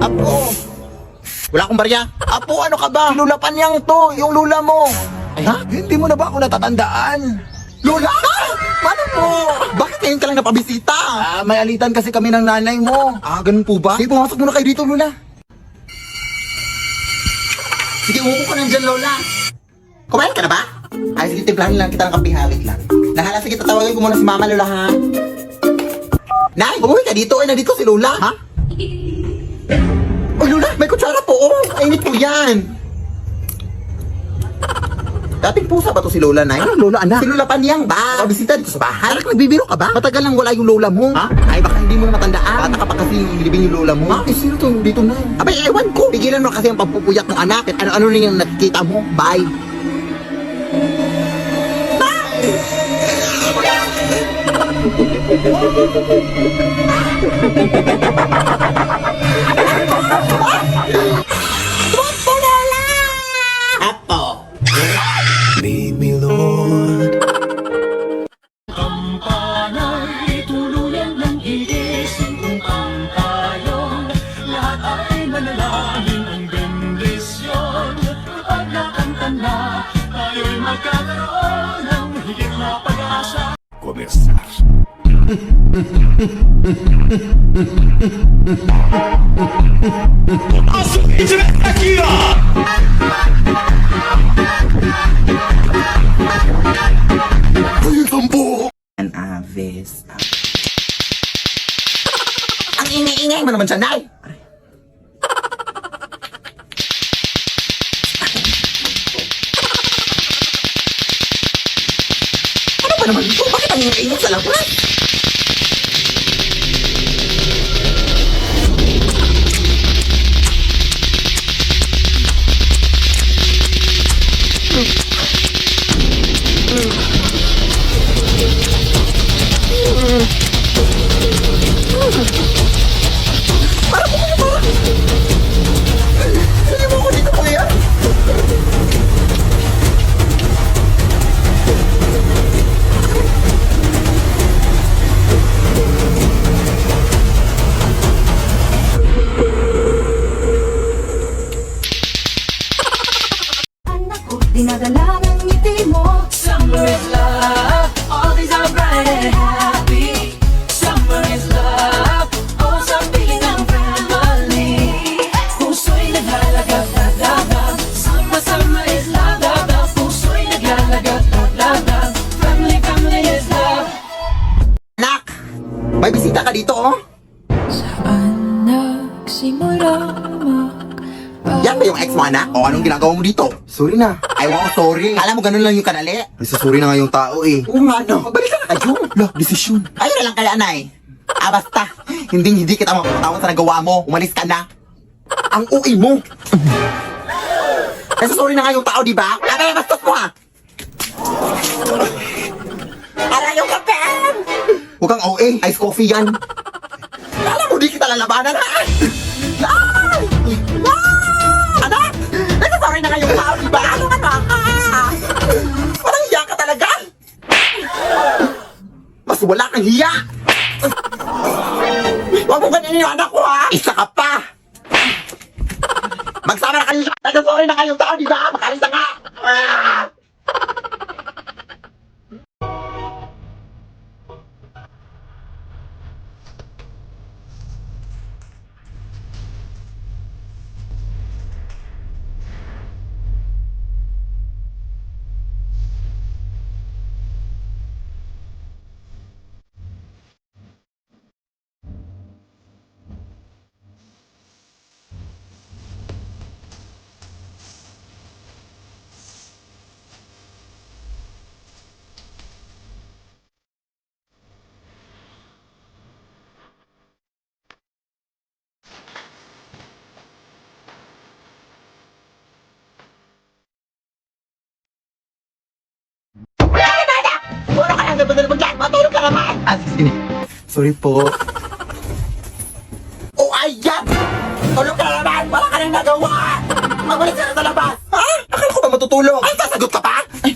Apo. Wala akong barya. Apo, ano ka ba? Lula Panyang to, yung lula mo. Ay, ha? Hindi mo na ba ako natatandaan? Lola! Paano po? Bakit ngayon ka lang napabisita? May alitan kasi kami ng nanay mo. Ganun po ba? Sige, pumasok muna kayo dito, Lula. Sige, umupo ka nandyan, Lola. Kumain ka na ba? Ay, sige, timplahan lang kita ng kape, hawit lang. Nahala, sige, tatawagan ko muna si Mama, Lola, ha? Nay, umuwi ka dito. Ay, nandito si Lola. Ha? Oh, Lola, may kutsara po. Oh, ainit po yan. Dating pusa ba to si Lola, Nay? Ano, Lola, anak? Si Lola Panyang ba? Bisita dito sa bahay. Anak, nagbibiro ka ba? Matagal lang wala yung Lola mo. Ha? Ay, baka hindi mo na matandaan. Bata ka pa kasi nilibing yung Lola mo. Ha? Eh, sino to dito na? Abay, ewan ko. Pigilan mo kasi ang pagpupuyat ng anak. At ano-ano na yung nakikita mo. Bye. Apo. Lead me, Lord. Kampanay, tuluyan ng igising kung ang tayong lahat ay manalangin ang bendisyon. At nakanta na, tayo'y magkakaroon ng higit na pag-asa. Comenzar. Ay, tambo! An aves. Ang ingay-ingay mo naman siya, Nay. Ano ba naman ito? Bakit ang ingay-ingay sa labas? Hindi mo ako dito, kuya. Anak ko, dinadala ng ngiti mo. Summer is love, all these are bright and happy. Summer is love, oh sa piling ng family. Puso'y naglalagap, love. Summer is love, love. Puso'y naglalagap, love. Family is love. Anak, may bisita ka dito, oh. Saan nagsimula Yan ba yung ex mo, anak? O anong ginagawa mo dito? Sorry na. Ay, wow, sorry. Alam mo, ganun lang yung kanali. Nagsasorry na nga yung tao eh. Oo nga, no. Balik ka na kayo. Lah, desisyon. Ayun na lang kaya, Nay. Basta. Hindi kita mapapatawad sa nagawa mo. Umalis ka na. Ang uwi mo. Kasi sorry na nga yung tao, di ba? Kaya bastos mo, ha? Aray yung kape! Huwag kang OA. Ice coffee yan. Alam mo, di kita lalabanan, ha? Ay! Anak! Nagsasorry na nga yung tao, di ba? Ano ka na? Parang hiya ka talaga. Mas wala kang hiya. Huwag mo ganyan yung anak ko, ha? Isa ka pa. Magsama na kayo. Nagsasorry na kayong tao, di ba? Makalis na nga. Puro ka lang gabagal mo dyan. Matulog ka naman. Sige. Sorry po. O ayan! Tulog ka na naman! Wala ka nang nagawa! Magbalik ka na sa labas! Ha? Akala ko ba matutulog? Ay, sasagot ka pa? Ay!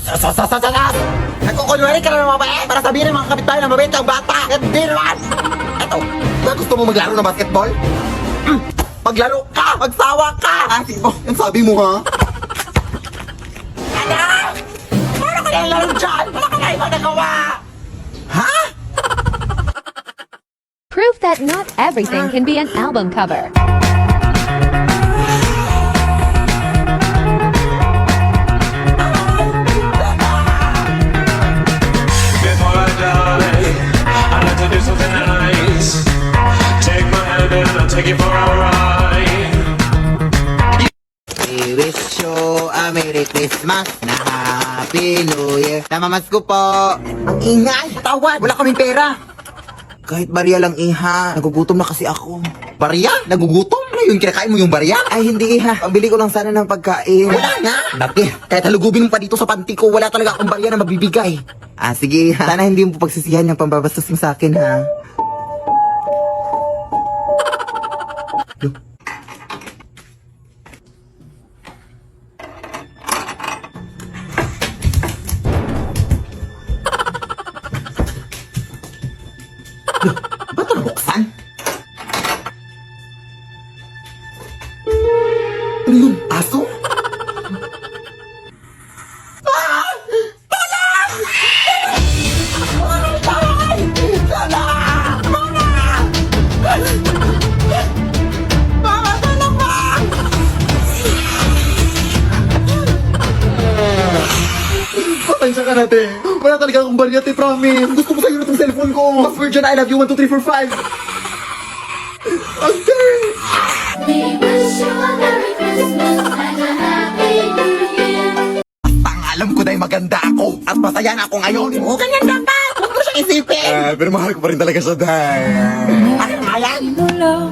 Sasasasasas! Nagkukunwari ka na ng mabait para sabihin ng mga kapitbahay na mabait ang bata. Hindi naman. Eto, ba gusto mo maglaro ng basketball? Maglaro ka! Magsawa ka! Sige po, yung sabi mo ha? Anak! Paano ka nalalaro dyan? Wala ka na ibang nagawa! Ha? Proof that not everything can be an album cover. Before I die, I'd like to do something nice. Take my hand and I'll take you for a ride. We wish you a Merry Christmas na Happy New Year. Namamasko po. Ang ingay! Tawad! Wala kaming pera. Kahit barya lang iha, nagugutom na kasi ako. Barya? Nagugutom? Ano yun? Kinakain mo yung barya? Ay hindi iha, pabili ko lang sana ng pagkain. Wala nga. Dati, kahit halugubin mo pa dito sa panty ko, wala talaga akong barya na magbibigay. Sige iha, sana hindi mo pagsisihan yung pambabastos mo sa akin ha. Ba't ito nabuksan? Ano yun? Aso? Ah! Talang! Talang! Talang! Mama! Mama, talang ba? Pasensya ka natin. Wala talaga akong barya, te, promise. Gusto ko sa'yo na itong cellphone ko. Password dyan, I love you, 1, 2, 3, 4, 5. Okay. We wish you a Merry Christmas and a Happy New Year. Ang alam ko dahil maganda ako at masaya na ako ngayon. Oo, ganyan dapat. Huwag mo siyang isipin. Pero mahal ko pa rin talaga siya, day. Ano nga yan? Di mo lang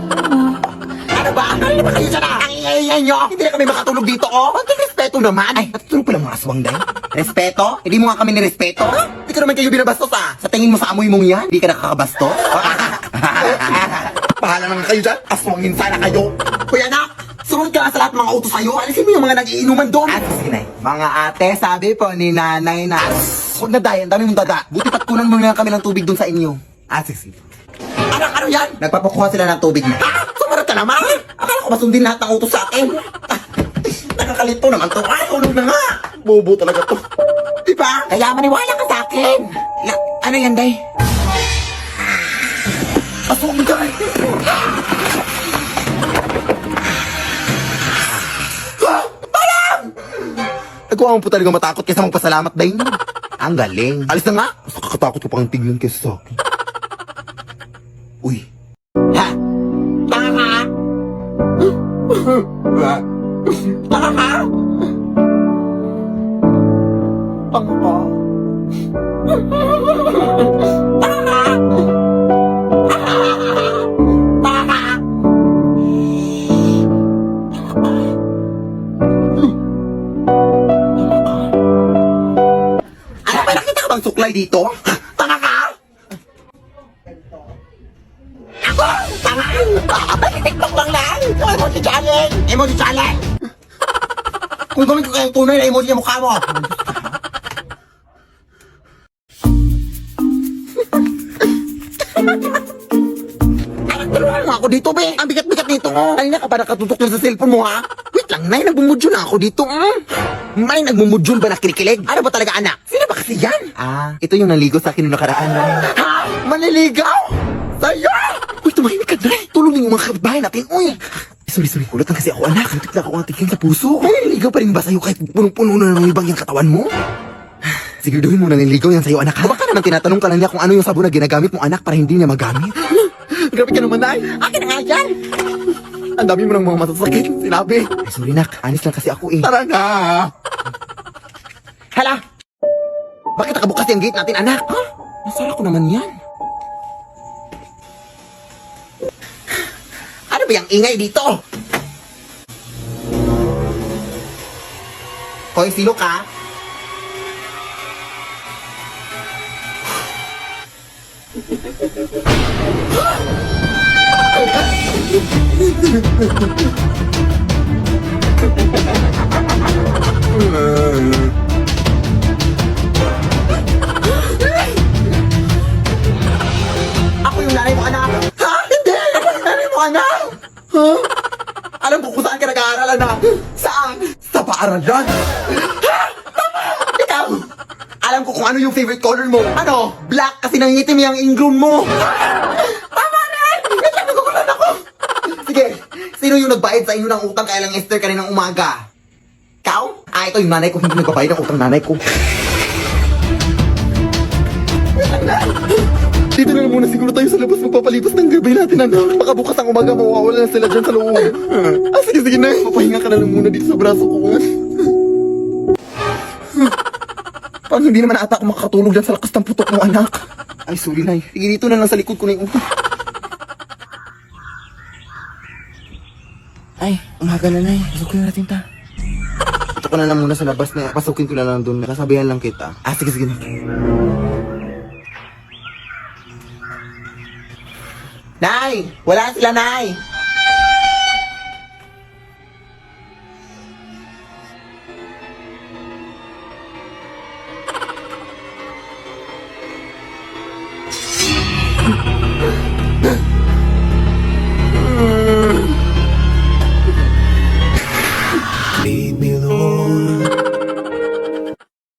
Ano ba? Ano ba kayo dyan ah? Ang ingay nyo. Hindi na kami makatulog dito, oh. Pagka respeto naman. Ay, natutulog pala mga aswang day. Respeto? Hindi mo nga kami nirespeto? Hindi ka naman kayo binabastos ah. Sa tingin mo sa amoy mong yan, hindi ka nakakabastos? Pahala na nga kayo dyan. Aswangin sana kayo. Kuya anak, sunod ka sa lahat ng mga utos sa'yo. Alisin mo yung mga nagiinuman doon. At sige, mga ate, sabi po ni nanay na... Huwag na dayan, dami mong dada. Buti pat kunan mo na kami ng tubig doon sa inyo. Sige. Anak, ano yan? Nagpapakuha sila ng tubig na. Sumarap ka naman. Akala ko masundin lahat ng utos sa akin. Nakakalito naman to. Ay, ulog na nga. Bobo talaga to. Diba? Kaya maniwala ka sa akin. Ano yan, day? Aswang ka. Nagkuha mo po talaga matakot kaysa magpasalamat, day. Ang galing. Alis na nga. Mas nakakatakot ko pang tignan kaysa sa akin. Uy. Ha? Tanga ka? Tanga ka? Tanga ka. Tanga ka? Tanga ka? Ano ba, nakita ka bang suklay dito? Tanga ka? Tanga! TikTok lang lang! Emoji challenge! Emoji challenge! Kung gawin ko kayong tunay na emoji yung mukha mo! Tulungan mo ako dito, be. Ang bigat-bigat nito. Kanina ka pa nakatutok lang sa cellphone mo, ha? Wait lang, Nay. Nagbumudyo na ako dito. May nagmumudyon ba na kinikilig? Ano ba talaga, anak? Sino ba kasi yan? Ito yung naligo sa akin nung nakaraan, day. Ha? Maniligaw? Sa'yo? Uy, tumahimik ka, day. Tulong yung mga kapitbahay natin, uy. Sorry. Kulat lang kasi ako, anak. Natik na ako ang tigil sa puso. Naliligaw pa rin ba sa'yo kahit punong-puno na ng ibang yung katawan mo? Siguraduhin mo na naliligaw yan sa'yo, anak, ha? Baka naman tinatanong ka lang niya kung ano yung sabon na ginagamit mong anak para hindi niya magamit. Grabe ka naman, Nay. Akin na nga yan. Ang dami mo ng mga masasakit. Sinabi. Sorry, nak. Anis lang kasi ako, eh. Tara na. Hala! Bakit nakabukas yung gate natin, anak? Ha? Nasara ko naman yan. Ano ba yung ingay dito? Hoy, sino ka? Ha? Alam ko kung saan ka nag-aaral, anak. Saan? Sa paaralan. Ha? Tama! Ikaw! Alam ko kung ano yung favorite color mo. Ano? Black kasi nangitim yung ingrown mo. Tama na! Wait lang, nagugulan ako. Sige, sino yung nagbayad sa inyo ng utang kaya lang Esther kaninang umaga? Ikaw? Ah, ito yung nanay ko, hindi nagbabayad ng utang nanay ko. Dito na lang muna siguro tayo sa labas magpapalipas ng gabi natin, anak. Baka bukas ang umaga mawawala na sila dyan sa loob. Ah, sige, sige na. Papahinga ka na lang muna dito sa braso ko. Parang hindi naman ata ako makakatulog dyan sa lakas ng putok mo, anak. Ay, sorry, Nay. Sige, dito na lang sa likod ko na yung upo. Ay, umaga na, Nay. Pasukin na natin ta. Ito ko na lang muna sa labas na pasukin ko na lang doon. Nakasabihan lang kita. Ah, sige, sige. Nay! Wala sila, Nay!